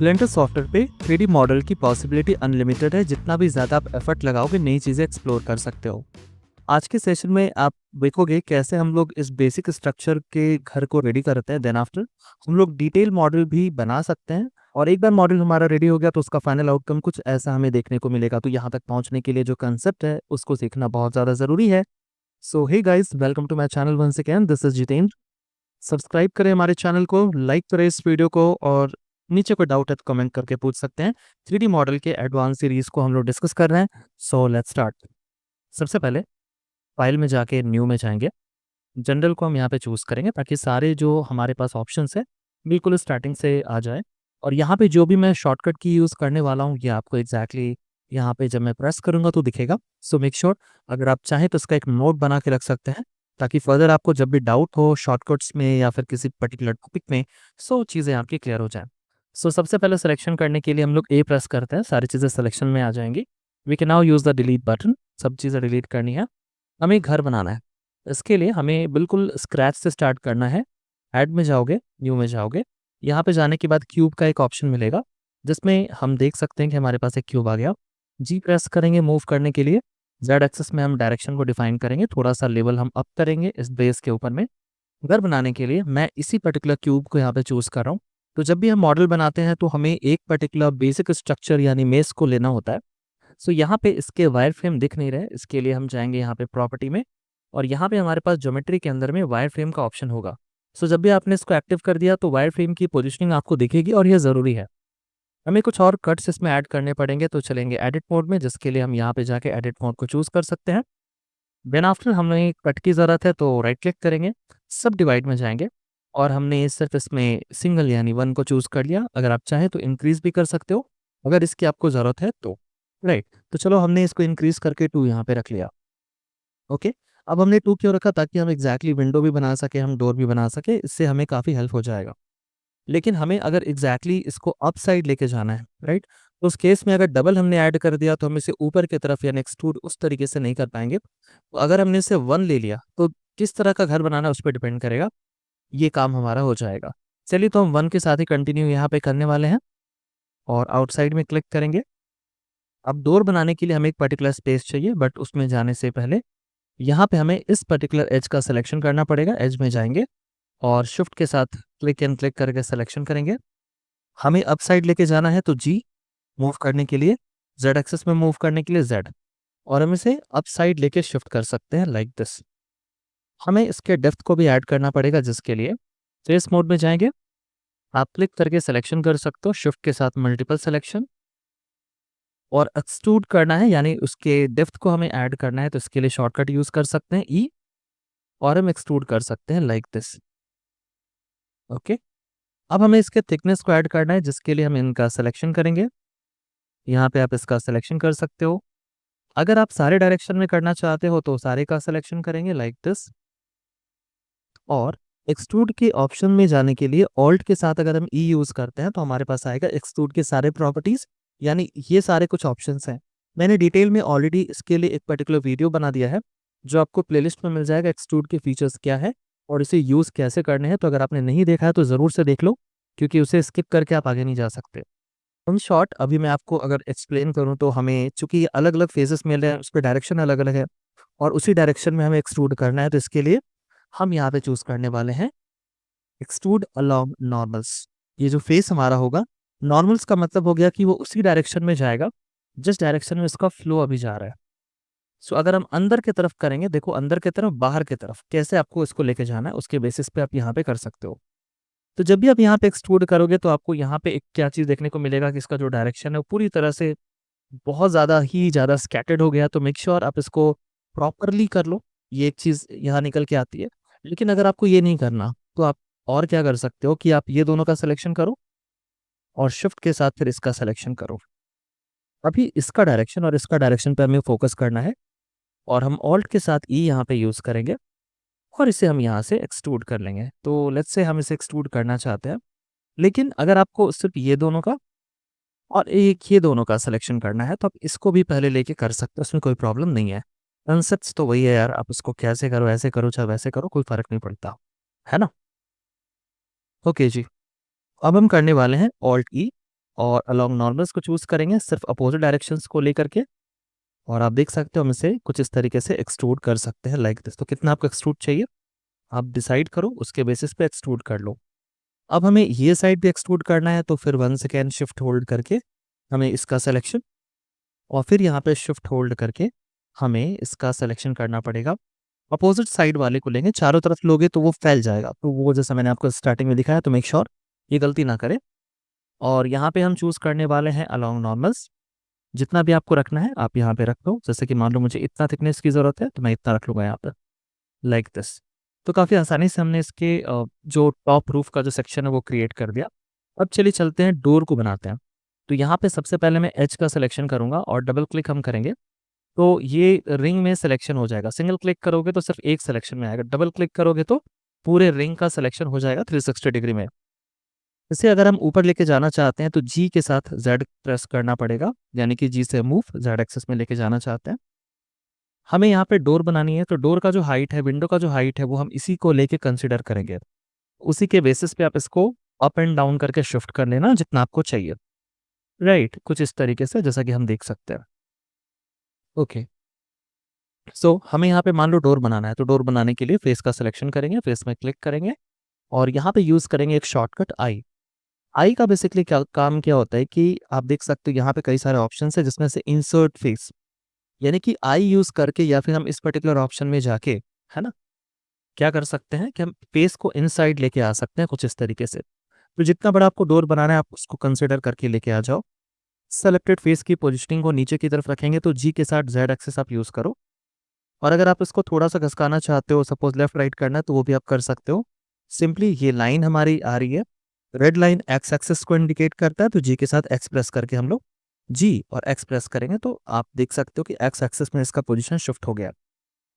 Blender software पे 3D model की possibility unlimited है। जितना भी ज़्यादा आप एफर्ट लगाओगे नई चीज़ें एक्सप्लोर कर सकते हो। आज के सेशन में आप देखोगे कैसे हम लोग इस बेसिक स्ट्रक्चर के घर को रेडी करते हैं। देन आफ्टर हम लोग डिटेल मॉडल भी बना सकते हैं और एक बार मॉडल हमारा रेडी हो गया तो उसका फाइनल आउटकम कुछ ऐसा हमें देखने को मिलेगा। तो यहाँ तक पहुँचने के लिए जो कंसेप्ट है उसको सीखना बहुत ज़्यादा ज़रूरी है। So hey guys, welcome to my channel once again. This is Jitendra. Subscribe करें हमारे चैनल को, लाइक करें इस वीडियो को और नीचे कोई डाउट है तो कमेंट करके पूछ सकते हैं। 3D मॉडल के एडवांस सीरीज को हम लोग डिस्कस कर रहे हैं। So let's start. सबसे पहले फाइल में जाके न्यू में जाएंगे। जनरल को हम यहाँ पे चूज़ करेंगे ताकि सारे जो हमारे पास ऑप्शंस है बिल्कुल स्टार्टिंग से आ जाए। और यहाँ पे जो भी मैं शॉर्टकट की यूज़ करने वाला हूँ ये आपको एग्जैक्टली यहाँ पे जब मैं प्रेस करूँगा तो दिखेगा। सो मेक श्योर अगर आप चाहें तो इसका एक नोट बना के रख सकते हैं ताकि फर्दर आपको जब भी डाउट हो शॉर्टकट्स में या फिर किसी पर्टिकुलर टॉपिक में सो चीज़ें आपकी क्लियर हो जाएं। सो सबसे पहले सिलेक्शन करने के लिए हम लोग ए प्रेस करते हैं, सारी चीज़ें सिलेक्शन में आ जाएंगी। We can now use the delete button. सब चीज़ें डिलीट करनी है। हमें घर बनाना है। इसके लिए हमें बिल्कुल स्क्रैच से स्टार्ट करना है। ऐड में जाओगे, न्यू में जाओगे। यहाँ पे जाने के बाद क्यूब का एक ऑप्शन मिलेगा जिसमें हम देख सकते हैं कि हमारे पास एक क्यूब आ गया। जी प्रेस करेंगे मूव करने के लिए। जेड एक्सेस में हम डायरेक्शन को डिफाइन करेंगे, थोड़ा सा लेवल हम अप करेंगे इस बेस के ऊपर में। घर बनाने के लिए मैं इसी पर्टिकुलर क्यूब को यहाँ पे चूज कर रहा हूँ। तो जब भी हम मॉडल बनाते हैं तो हमें एक पर्टिकुलर बेसिक स्ट्रक्चर यानी मेस को लेना होता है। सो यहाँ पे इसके वायर फ्रेम दिख नहीं रहे, इसके लिए हम जाएंगे यहाँ पे प्रॉपर्टी में और यहाँ पे हमारे पास ज्योमेट्री के अंदर में वायर फ्रेम का ऑप्शन होगा। सो जब भी आपने इसको एक्टिव कर दिया तो वायर फ्रेम की पोजीशनिंग आपको दिखेगी और यह ज़रूरी है। हमें कुछ और कट्स इसमें ऐड करने पड़ेंगे तो चलेंगे एडिट मोड में, जिसके लिए हम यहाँ पे जाके एडिट मोड को चूज़ कर सकते हैं। देन आफ्टर हमें कट की ज़रूरत है तो राइट क्लिक करेंगे, सब डिवाइड में जाएंगे और हमने सिर्फ इसमें सिंगल यानी 1 को चूज़ कर लिया। अगर आप चाहें तो इंक्रीज़ भी कर सकते हो अगर इसकी आपको ज़रूरत है तो। राइट, तो चलो हमने इसको इंक्रीज़ करके 2 यहाँ पे रख लिया। ओके, अब हमने 2 क्यों रखा? ताकि हम एग्जैक्टली विंडो भी बना सके, हम डोर भी बना सके, इससे हमें काफ़ी हेल्प हो जाएगा। लेकिन हमें अगर एग्जैक्टली इसको अप साइड लेके जाना है, राइट, तो उस केस में अगर डबल हमने ऐड कर दिया तो हम इसे ऊपर की तरफ यानी एक्सट्रूड उस तरीके से नहीं कर पाएंगे। तो अगर हमने इसे 1 ले लिया तो किस तरह का घर बनाना है उस पर डिपेंड करेगा, ये काम हमारा हो जाएगा। चलिए तो हम 1 के साथ ही कंटिन्यू यहाँ पे करने वाले हैं और आउटसाइड में क्लिक करेंगे। अब डोर बनाने के लिए हमें एक पर्टिकुलर स्पेस चाहिए, बट उसमें जाने से पहले यहाँ पे हमें इस पर्टिकुलर एज का सिलेक्शन करना पड़ेगा। एज में जाएंगे और शिफ्ट के साथ क्लिक एंड क्लिक करके सिलेक्शन करेंगे। हमें अप साइड लेके जाना है तो जी, मूव करने के लिए जेड एक्सेस में मूव करने के लिए जेड, और हम इसे अप साइड लेके शिफ्ट कर सकते हैं लाइक दिस। हमें इसके डेप्थ को भी ऐड करना पड़ेगा, जिसके लिए फेस मोड में जाएंगे, आप क्लिक करके सिलेक्शन कर सकते हो शिफ्ट के साथ मल्टीपल सिलेक्शन, और एक्सट्रूड करना है यानी उसके डेप्थ को हमें ऐड करना है तो इसके लिए शॉर्टकट यूज कर सकते हैं ई, और हम एक्सट्रूड कर सकते हैं लाइक दिस। ओके, अब हमें इसके थिकनेस को ऐड करना है जिसके लिए हम इनका सिलेक्शन करेंगे। यहाँ पे आप इसका सिलेक्शन कर सकते हो। अगर आप सारे डायरेक्शन में करना चाहते हो तो सारे का सिलेक्शन करेंगे लाइक दिस। और एक्सट्रूड के ऑप्शन में जाने के लिए ऑल्ट के साथ अगर हम ई यूज करते हैं तो हमारे पास आएगा एक्सट्रूड के सारे प्रॉपर्टीज, यानी ये सारे कुछ ऑप्शंस हैं। मैंने डिटेल में ऑलरेडी इसके लिए एक पर्टिकुलर वीडियो बना दिया है जो आपको प्लेलिस्ट में मिल जाएगा, एक्सट्रूड के फीचर्स क्या है और इसे यूज कैसे करने हैं। तो अगर आपने नहीं देखा है तो जरूर से देख लो, क्योंकि उसे स्किप करके आप आगे नहीं जा सकते। इन शॉर्ट अभी मैं आपको अगर एक्सप्लेन करूं तो हमें चूंकि अलग अलग फेजेस मिल रहे हैं, उस पर डायरेक्शन अलग अलग है और उसी डायरेक्शन में हमें एक्सट्रूड करना है। तो इसके लिए हम यहाँ पे चूज करने वाले हैं एक्सट्रूड अलोंग नॉर्मल्स। ये जो फेस हमारा होगा, नॉर्मल्स का मतलब हो गया कि वो उसी डायरेक्शन में जाएगा जिस डायरेक्शन में इसका फ्लो अभी जा रहा है। सो अगर हम अंदर की तरफ करेंगे, देखो अंदर की तरफ बाहर की तरफ कैसे आपको इसको लेके जाना है उसके बेसिस पे आप यहाँ पे कर सकते हो। तो जब भी आप यहाँ पे एक्सट्रूड करोगे तो आपको यहाँ पे एक क्या चीज़ देखने को मिलेगा कि इसका जो डायरेक्शन है वो पूरी तरह से बहुत ज़्यादा ही ज़्यादा स्कैटर्ड हो गया। तो मेक श्योर आप इसको प्रॉपरली कर लो, ये एक चीज़ यहाँ निकल के आती है। लेकिन अगर आपको ये नहीं करना तो आप और क्या कर सकते हो कि आप ये दोनों का सिलेक्शन करो और शिफ्ट के साथ फिर इसका सिलेक्शन करो। अभी इसका डायरेक्शन और इसका डायरेक्शन पे हमें फोकस करना है और हम ऑल्ट के साथ ई यहाँ पे यूज़ करेंगे और इसे हम यहाँ से एक्सट्रूड कर लेंगे। तो लेट्स से हम इसे एक्सट्रूड करना चाहते हैं, लेकिन अगर आपको सिर्फ ये दोनों का और एक ये दोनों का सिलेक्शन करना है तो आप इसको भी पहले लेके कर सकते हो, उसमें कोई प्रॉब्लम नहीं है। कंसेप्ट तो वही है यार, आप इसको कैसे करो, ऐसे करो चाहे वैसे करो, कोई फर्क नहीं पड़ता, है ना। ओके जी, अब हम करने वाले हैं ऑल्ट ई और अलॉन्ग नॉर्मल्स को चूज़ करेंगे सिर्फ अपोजिट डायरेक्शंस को लेकर के, और आप देख सकते हो हम इसे कुछ इस तरीके से एक्सट्रूड कर सकते हैं लाइक दिस। तो कितना आपको एक्सट्रूड चाहिए आप डिसाइड करो, उसके बेसिस पे एक्सट्रूड कर लो। अब हमें ये साइड भी एक्सट्रूड करना है, तो फिर वन सेकेंड शिफ्ट होल्ड करके हमें इसका सिलेक्शन, और फिर यहाँ पे शिफ्ट होल्ड करके हमें इसका सिलेक्शन करना पड़ेगा। अपोजिट साइड वाले को लेंगे, चारों तरफ लोगे तो वो फैल जाएगा, तो वो जैसा मैंने आपको स्टार्टिंग में दिखाया, तो मेक श्योर ये गलती ना करें। और यहाँ पे हम चूज़ करने वाले हैं अलॉन्ग नॉर्मल्स। जितना भी आपको रखना है आप यहाँ पे रख लो, जैसे कि मान लो मुझे इतना थिकनेस की ज़रूरत है तो मैं इतना रख लूँगा यहाँ पर लाइक दिस। तो काफ़ी आसानी से हमने इसके जो टॉप रूफ का जो सेक्शन है वो क्रिएट कर दिया। अब चलिए चलते हैं डोर को बनाते हैं। तो यहाँ पे सबसे पहले मैं एज का सिलेक्शन करूँगा और डबल क्लिक हम करेंगे तो ये रिंग में सिलेक्शन हो जाएगा। सिंगल क्लिक करोगे तो सिर्फ एक सिलेक्शन में आएगा, डबल क्लिक करोगे तो पूरे रिंग का सिलेक्शन हो जाएगा 360 डिग्री में। इसे अगर हम ऊपर लेके जाना चाहते हैं तो जी के साथ जेड प्रेस करना पड़ेगा, यानी कि जी से मूव जेड एक्सेस में लेके जाना चाहते हैं। हमें यहाँ पे डोर बनानी है, तो डोर का जो हाइट है, विंडो का जो हाइट है, वो हम इसी को लेके कंसिडर करेंगे। उसी के बेसिस पे आप इसको अप एंड डाउन करके शिफ्ट कर लेना जितना आपको चाहिए। राइट, कुछ इस तरीके से जैसा कि हम देख सकते हैं। ओके, सो हमें यहाँ पे मान लो डोर बनाना है, तो डोर बनाने के लिए फेस का सिलेक्शन करेंगे, फेस में क्लिक करेंगे और यहाँ पे यूज करेंगे एक शॉर्टकट आई। आई का बेसिकली क्या काम क्या होता है कि आप देख सकते हो यहाँ पे कई सारे ऑप्शन है, जिसमें से इंसर्ट फेस, यानी कि आई यूज करके या फिर हम इस पर्टिकुलर ऑप्शन में जाके, है ना, क्या कर सकते हैं कि हम फेस को इनसाइड लेके आ सकते हैं कुछ इस तरीके से। तो जितना बड़ा आपको डोर बनाना है आप उसको कंसिडर करके लेके आ जाओ। सेलेक्टेड फेस की पोजिशनिंग को नीचे की तरफ रखेंगे, तो जी के साथ जेड एक्सेस आप यूज करो। और अगर आप इसको थोड़ा सा घसकाना चाहते हो, सपोज लेफ्ट राइट करना है, तो वो भी आप कर सकते हो। सिंपली ये लाइन हमारी आ रही है, रेड लाइन एक्स एक्सेस को इंडिकेट करता है, तो जी के साथ एक्स प्रेस करके हम लोग जी और एक्स प्रेस करेंगे तो आप देख सकते हो कि एक्स एक्सेस में इसका पोजीशन शिफ्ट हो गया।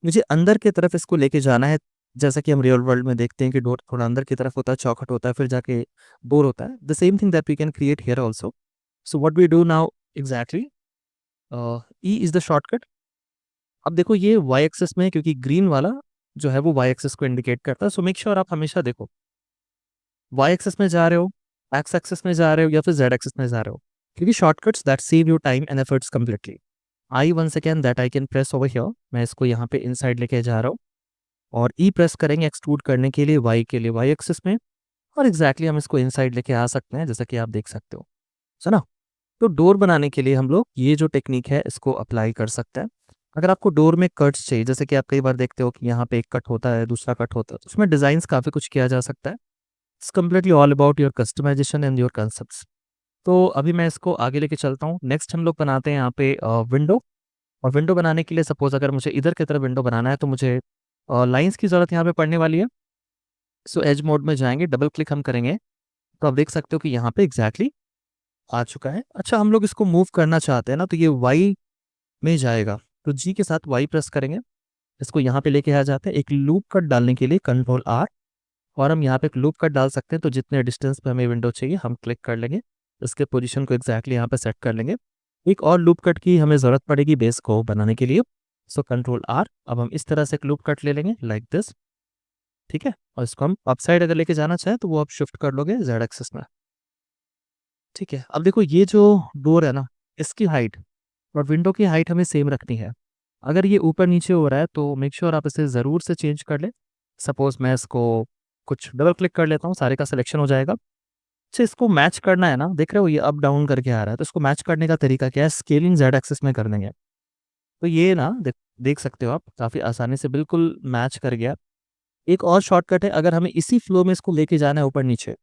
मुझे अंदर की तरफ इसको लेके जाना है, जैसा कि हम रियल वर्ल्ड में देखते हैं कि डोर थोड़ा अंदर की तरफ होता है, चौखट होता है, फिर जाके बोर होता है। The same thing that we can create here also. So what we do now exactly, E is the shortcut. अब देखो ये वाई एक्सेस में है, क्योंकि ग्रीन वाला जो है वो वाई एक्सेस को इंडिकेट करता है। सो मेक श्योर आप हमेशा देखो वाई एक्सेस में जा रहे हो, एक्स एक्सेस में जा रहे हो या फिर जेड एक्सेस में जा रहे हो, क्योंकि shortcuts that save your time and efforts completely. I once again that I can press over here, मैं इसको यहाँ पे इनसाइड लेके जा रहा हूँ और ई प्रेस करेंगे एक्सट्रूड करने के लिए वाई के लिए वाई एक्सेस में, और एग्जैक्टली हम इसको इनसाइड लेके आ सकते हैं जैसा कि आप देख सकते हो, है ना। तो डोर बनाने के लिए हम लोग ये जो टेक्निक है इसको अप्लाई कर सकते हैं। अगर आपको डोर में कट्स चाहिए, जैसे कि आप कई बार देखते हो कि यहाँ पे एक कट होता है, दूसरा कट होता है, तो उसमें डिजाइन्स काफ़ी कुछ किया जा सकता है। It's completely all about your customisation and your concepts. तो अभी मैं इसको आगे लेके चलता हूँ। नेक्स्ट हम लोग बनाते हैं यहाँ पे विंडो। और विंडो बनाने के लिए सपोज अगर मुझे इधर की तरफ विंडो बनाना है तो मुझे लाइंस की ज़रूरत यहाँ पे पड़ने वाली है। सो एज मोड में जाएंगे, डबल क्लिक हम करेंगे तो आप देख सकते हो कि यहाँ पे एग्जैक्टली आ चुका है। अच्छा, हम लोग इसको मूव करना चाहते हैं ना, तो ये वाई में जाएगा, तो जी के साथ वाई प्रेस करेंगे, इसको यहाँ पे लेके आ जाते हैं। एक लूप कट डालने के लिए कंट्रोल आर, और हम यहाँ पे एक लूप कट डाल सकते हैं, तो जितने डिस्टेंस पे हमें विंडो चाहिए हम क्लिक कर लेंगे, इसके पोजीशन को एग्जैक्टली यहाँ पे सेट कर लेंगे। एक और लूप कट की हमें ज़रूरत पड़ेगी बेस को बनाने के लिए, सो कंट्रोल आर। अब हम इस तरह से एक लूप कट ले लेंगे लाइक दिस, ठीक है। और इसको हम अप साइड अगर लेके जाना चाहें तो वो आप शिफ्ट कर लोगे जेड एक्सेस में, ठीक है। अब देखो ये जो डोर है ना, इसकी हाइट और विंडो की हाइट हमें सेम रखनी है। अगर ये ऊपर नीचे हो रहा है तो मेक श्योर आप इसे ज़रूर से चेंज कर लें। सपोज मैं इसको कुछ डबल क्लिक कर लेता हूँ, सारे का सिलेक्शन हो जाएगा। अच्छा, इसको मैच करना है ना, देख रहे हो ये अप डाउन करके आ रहा है, तो इसको मैच करने का तरीका क्या है, स्केलिंग जेड एक्सेस में कर देंगे। तो ये ना देख सकते हो आप काफ़ी आसानी से बिल्कुल मैच कर गया। एक और शॉर्टकट है, अगर हमें इसी फ्लो में इसको लेके जाना है ऊपर नीचे,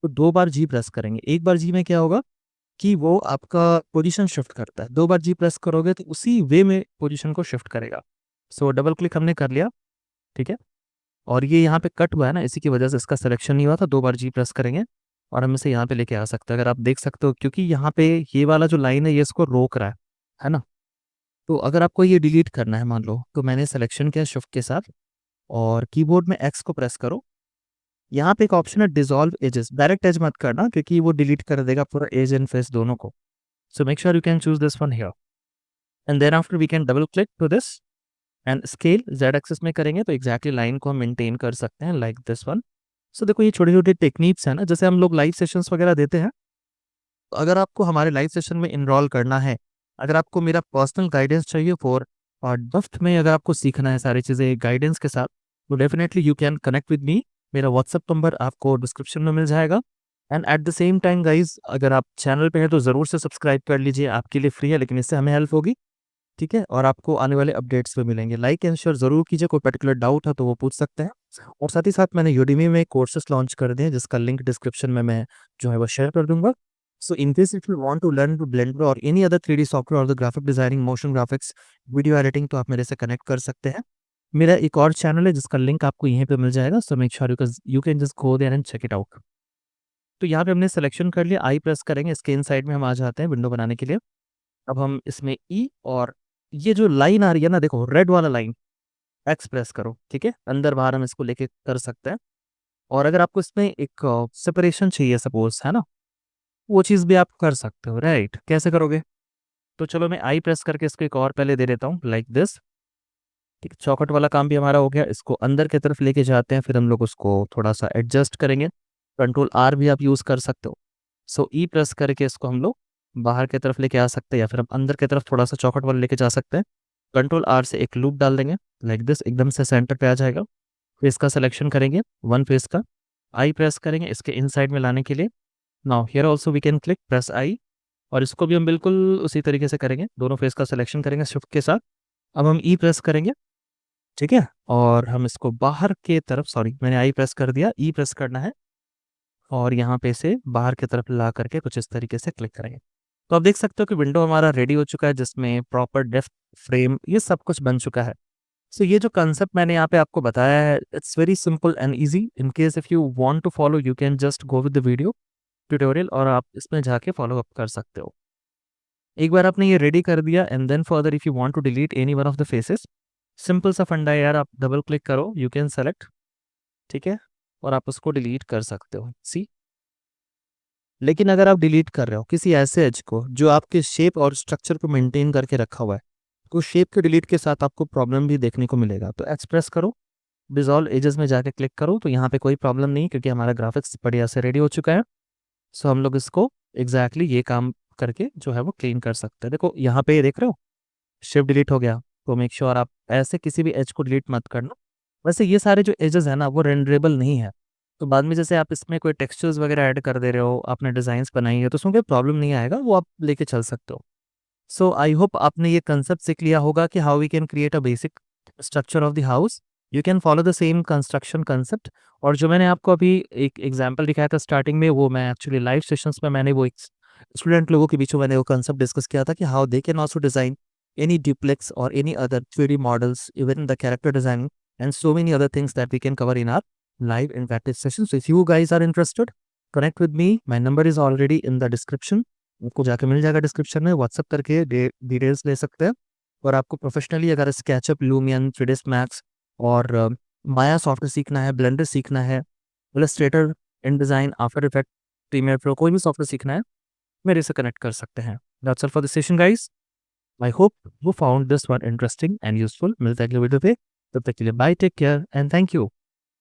तो 2 बार जी प्रेस करेंगे। एक बार जी में क्या होगा कि वो आपका पोजीशन शिफ्ट करता है, 2 बार जी प्रेस करोगे तो उसी वे में पोजीशन को शिफ्ट करेगा। सो डबल क्लिक हमने कर लिया, ठीक है। और ये यहाँ पे कट हुआ है ना, इसी की वजह से इसका सिलेक्शन नहीं हुआ था। 2 बार जी प्रेस करेंगे और हम इसे यहाँ पे लेके आ सकते हैं। अगर आप देख सकते हो, क्योंकि यहाँ पे ये वाला जो लाइन है ये इसको रोक रहा है ना। तो अगर आपको ये डिलीट करना है मान लो, तो मैंने सिलेक्शन किया शिफ्ट के साथ और कीबोर्ड में एक्स को प्रेस करो। यहाँ पे एक ऑप्शन है डिसॉल्व एजेस, डायरेक्ट एज मत करना क्योंकि वो डिलीट कर देगा पूरा एज एंड फेस दोनों को। So make sure you can choose this one here and then after we can double click to this and scale Z axis में करेंगे तो एग्जैक्टली लाइन को हम मेंटेन कर सकते हैं लाइक दिस वन। सो देखो ये छोटी छोटी टेक्निक्स है ना, जैसे हम लोग लाइव सेशंस वगैरह देते हैं अगर आपको हमारे लाइव सेशन में इनरोल करना है, अगर आपको मेरा पर्सनल गाइडेंस चाहिए फॉर और डेप्थ में अगर आपको सीखना है सारी चीज़ें गाइडेंस के साथ, तो definitely you can connect with me. मेरा व्हाट्सअप नंबर आपको डिस्क्रिप्शन में मिल जाएगा। And at the same time guys, अगर आप चैनल पे हैं तो ज़रूर से सब्सक्राइब कर लीजिए, आपके लिए फ्री है लेकिन इससे हमें हेल्प होगी। ठीक है, और आपको आने वाले अपडेट्स भी मिलेंगे। लाइक एंड शेयर ज़रूर कीजिए, कोई पर्टिकुलर डाउट है तो वो पूछ सकते हैं। और साथ ही साथ मैंने यूडेमी में कोर्सेस लॉन्च कर दिए हैं जिसका लिंक डिस्क्रिप्शन में मैं जो है वो शेयर कर दूंगा। So in case if you want to learn to blender और एनी अदर 3D सॉफ्टवेयर और the graphic designing, motion graphics, video editing, तो आप मेरे से कनेक्ट कर सकते हैं। मेरा एक और चैनल है जिसका लिंक आपको यहीं पे मिल जाएगा। So make sure you can just go there and check it out. तो यहाँ पे हमने सिलेक्शन कर लिया, आई प्रेस करेंगे, इसके इन साइड में हम आ जाते हैं विंडो बनाने के लिए। अब हम इसमें ई और ये जो लाइन आ रही है ना, देखो रेड वाला लाइन, एक्स प्रेस करो। ठीक है, अंदर बाहर हम इसको लेके कर सकते हैं। और अगर आपको इसमें एक सेपरेशन चाहिए सपोज, है ना, वो चीज़ भी आप कर सकते हो। राइट, कैसे करोगे? तो चलो मैं आई प्रेस करके इसको एक और पहले दे देता हूँ, लाइक दिस। ठीक, चौखट वाला काम भी हमारा हो गया। इसको अंदर की तरफ लेके जाते हैं, फिर हम लोग उसको थोड़ा सा एडजस्ट करेंगे। कंट्रोल आर भी आप यूज़ कर सकते हो। सो ई प्रेस करके इसको हम लोग बाहर की तरफ लेके आ सकते हैं, या फिर हम अंदर की तरफ थोड़ा सा चौखट वाला लेके जा सकते हैं। कंट्रोल आर से एक लूप डाल देंगे, लाइक दिस, एकदम से सेंटर पे आ जाएगा। फेस का सिलेक्शन करेंगे, वन फेस का, आई प्रेस करेंगे इसके इनसाइड में लाने के लिए। Now here also we can click press I, और इसको भी हम बिल्कुल उसी तरीके से करेंगे, दोनों फेस का सिलेक्शन करेंगे शिफ्ट के साथ। अब हम ई प्रेस करेंगे, ठीक है, और हम इसको बाहर के तरफ, सॉरी मैंने आई प्रेस कर दिया, ई प्रेस करना है, और यहाँ पे से बाहर की तरफ ला करके कुछ इस तरीके से क्लिक करेंगे। तो आप देख सकते हो कि विंडो हमारा रेडी हो चुका है जिसमें प्रॉपर डेप्थ, फ्रेम, ये सब कुछ बन चुका है। सो ये जो कंसेप्ट मैंने यहाँ पे आपको बताया है, it's very simple and easy. In case if you want to follow, you can just go with the video tutorial और आप इसमें जाके फॉलो अप कर सकते हो। एक बार आपने ये रेडी कर दिया, and then further if you want to delete any one of the faces, simple सा फंडा है यार, आप डबल क्लिक करो, यू कैन सेलेक्ट, ठीक है, और आप उसको डिलीट कर सकते हो। सी, लेकिन अगर आप डिलीट कर रहे हो किसी ऐसे एज को जो आपके शेप और स्ट्रक्चर को मेंटेन करके रखा हुआ है, तो शेप के डिलीट के साथ आपको प्रॉब्लम भी देखने को मिलेगा। तो एक्सप्रेस करो, डिजॉल्व एजेस में जाके क्लिक करो, तो यहाँ पे कोई प्रॉब्लम नहीं क्योंकि हमारा ग्राफिक्स बढ़िया से रेडी हो चुका है। सो हम लोग इसको एग्जैक्टली ये काम करके जो है वो क्लीन कर सकते हैं। देखो यहाँ पे देख रहे हो, शिफ्ट डिलीट हो गया। तो मेक श्योर आप ऐसे किसी भी एज को डिलीट मत करना। वैसे ये सारे जो एजेस है ना वो रेंडरेबल नहीं है, तो बाद में जैसे आप इसमें कोई टेक्सचर्स वगैरह ऐड कर दे रहे हो, आपने डिज़ाइंस बनाई है, तो उसमें कोई प्रॉब्लम नहीं आएगा, वो आप लेके चल सकते हो। सो आई होप आपने ये कंसेप्ट सीख लिया होगा कि how we can create a basic structure of the house. You can follow the same construction concept. और जो मैंने आपको अभी एक एग्जांपल दिखाया था स्टार्टिंग में, वो मैं एक्चुअली लाइव सेशंस में मैंने वो एक स्टूडेंट लोगों के बीच में मैंने वो कंसेप्ट डिस्कस किया था कि how they can also design any duplex or any other 3D models, even the character design, and so many other things that we can cover in our live interactive sessions. So if you guys are interested, connect with me. My number is already in the description. आपको जाके मिल जाएगा description में, WhatsApp करके details ले सकते हैं। और आपको प्रोफेशनली अगर स्केचअप, लूमियन, 3ds मैक्स और माया सॉफ्टवेयर सीखना है, ब्लेंडर सीखना है, Illustrator, InDesign, After Effect, Premiere Pro, कोई भी सॉफ्टवेयर सीखना है, मेरे से कनेक्ट कर सकते हैं। That's all for the session guys. I hope you found this one interesting and useful. मिलते हैं अगले वीडियो पे, तब तक के लिए bye, take care and thank you.